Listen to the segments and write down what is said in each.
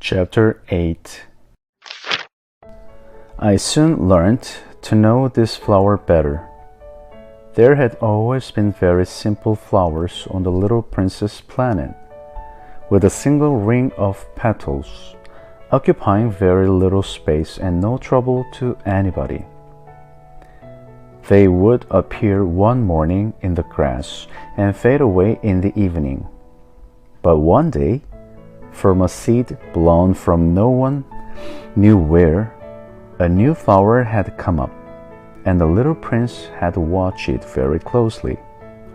Chapter 8. I soon learned to know this flower better. There had always been very simple flowers on the little princess planet, with a single ring of petals, occupying very little space and no trouble to anybody. They would appear one morning in the grass and fade away in the evening. But one day, from a seed blown from no one knew where, a new flower had come up, and the little prince had watched it very closely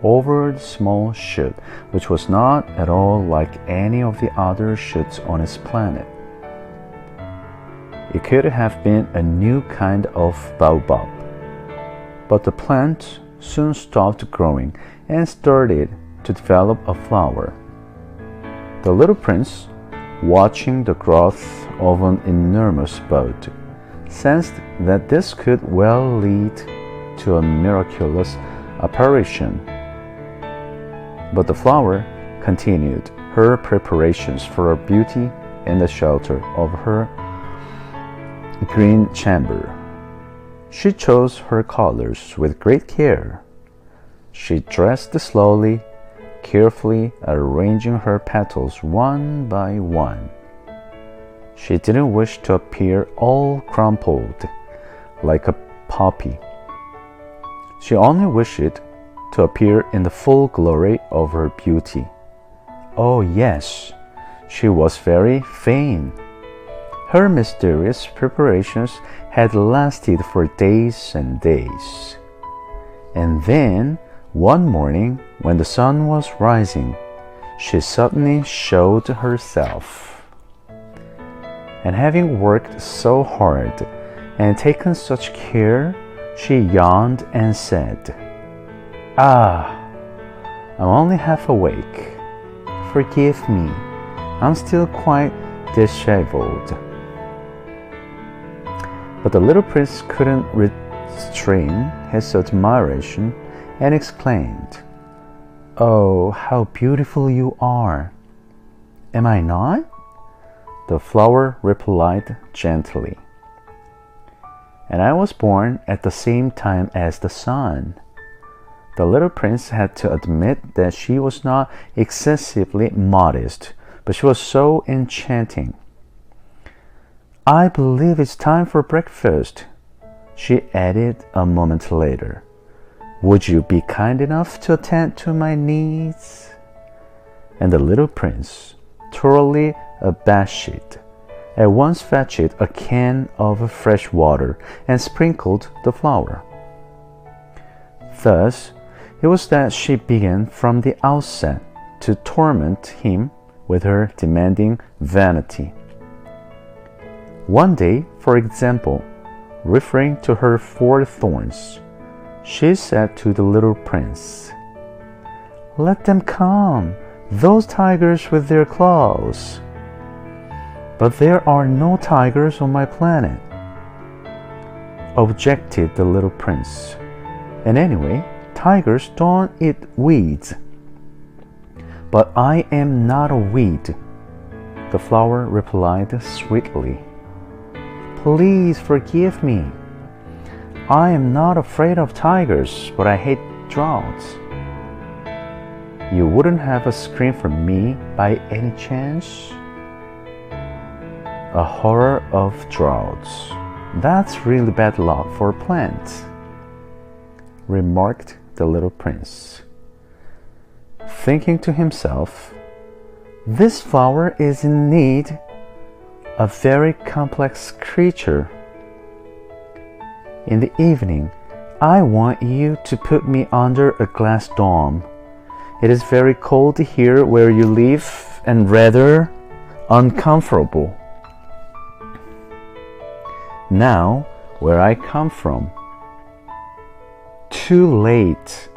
over the small shoot, which was not at all like any of the other shoots on his planet. It could have been a new kind of baobab, but the plant soon stopped growing and started to develop a flower. The little prince, watching the growth of an enormous bud, sensed that this could well lead to a miraculous apparition. But the flower continued her preparations for her beauty in the shelter of her green chamber. She chose her colors with great care. She dressed slowly, carefully arranging her petals one by one. She didn't wish to appear all crumpled like a poppy. She only wished to appear in the full glory of her beauty. Oh yes, she was very vain. Her mysterious preparations had lasted for days and days. And then, one morning, when the sun was rising, she suddenly showed herself. And having worked so hard and taken such care, she yawned and said, "Ah, I'm only half awake. Forgive me, I'm still quite disheveled." But the little prince couldn't restrain his admiration and exclaimed, "Oh, how beautiful you are!" "Am I not?" The flower replied gently. "And I was born at the same time as the sun." The little prince had to admit that she was not excessively modest, but she was so enchanting. "I believe it's time for breakfast," she added a moment later. "Would you be kind enough to attend to my needs?" And the little prince, thoroughly abashed, at once fetched a can of fresh water and sprinkled the flower. Thus, it was that she began from the outset to torment him with her demanding vanity. One day, for example, referring to her 4 thorns, she said to the little prince, "Let them come, those tigers with their claws." "But there are no tigers on my planet," objected the little prince. "And anyway, tigers don't eat weeds." "But I am not a weed," the flower replied sweetly. "Please forgive me. I am not afraid of tigers, but I hate droughts." "You wouldn't have a scream from me by any chance?" "A horror of droughts. That's really bad luck for plants," remarked the little prince, thinking to himself, "This flower is indeed a very complex creature. In the evening, I want you to put me under a glass dome. It is very cold here where you live and rather uncomfortable. Now, where I come from..." "Too late,"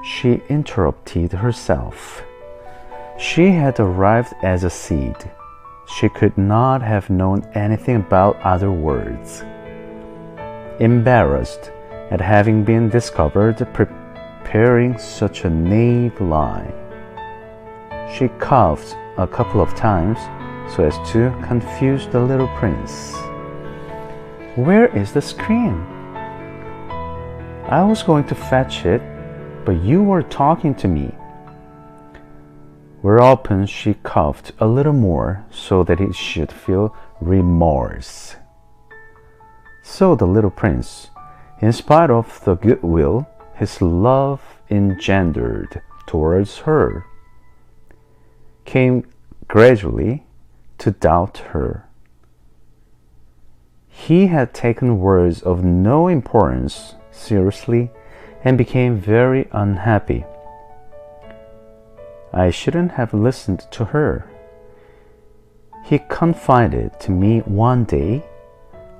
she interrupted herself. She had arrived as a seed. She could not have known anything about other words. Embarrassed at having been discovered preparing such a naive lie, she coughed a couple of times so as to confuse the little prince. "Where is the screen? I was going to fetch it, but you were talking to me." Whereupon she coughed a little more so that he should feel remorse. So the little prince, in spite of the goodwill his love engendered towards her, came gradually to doubt her. He had taken words of no importance seriously and became very unhappy. "I shouldn't have listened to her," he confided to me one day.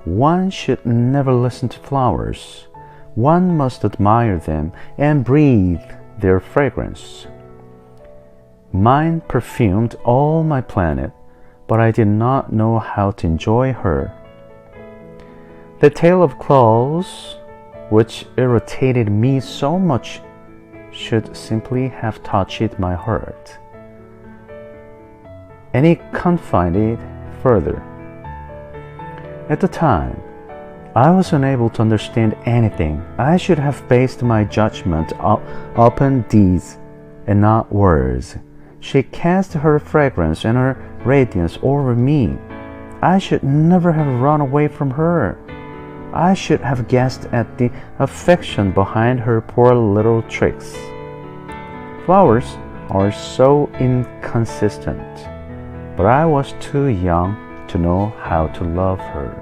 "One should never listen to flowers. One must admire them and breathe their fragrance. Mine perfumed all my planet, but I did not know how to enjoy her. The tail of claws, which irritated me so much, should simply have touched my heart." And he confided further, "At the time, I was unable to understand anything. I should have based my judgment upon deeds and not words. She cast her fragrance and her radiance over me. I should never have run away from her. I should have guessed at the affection behind her poor little tricks. Flowers are so inconsistent, but I was too young to know how to love her."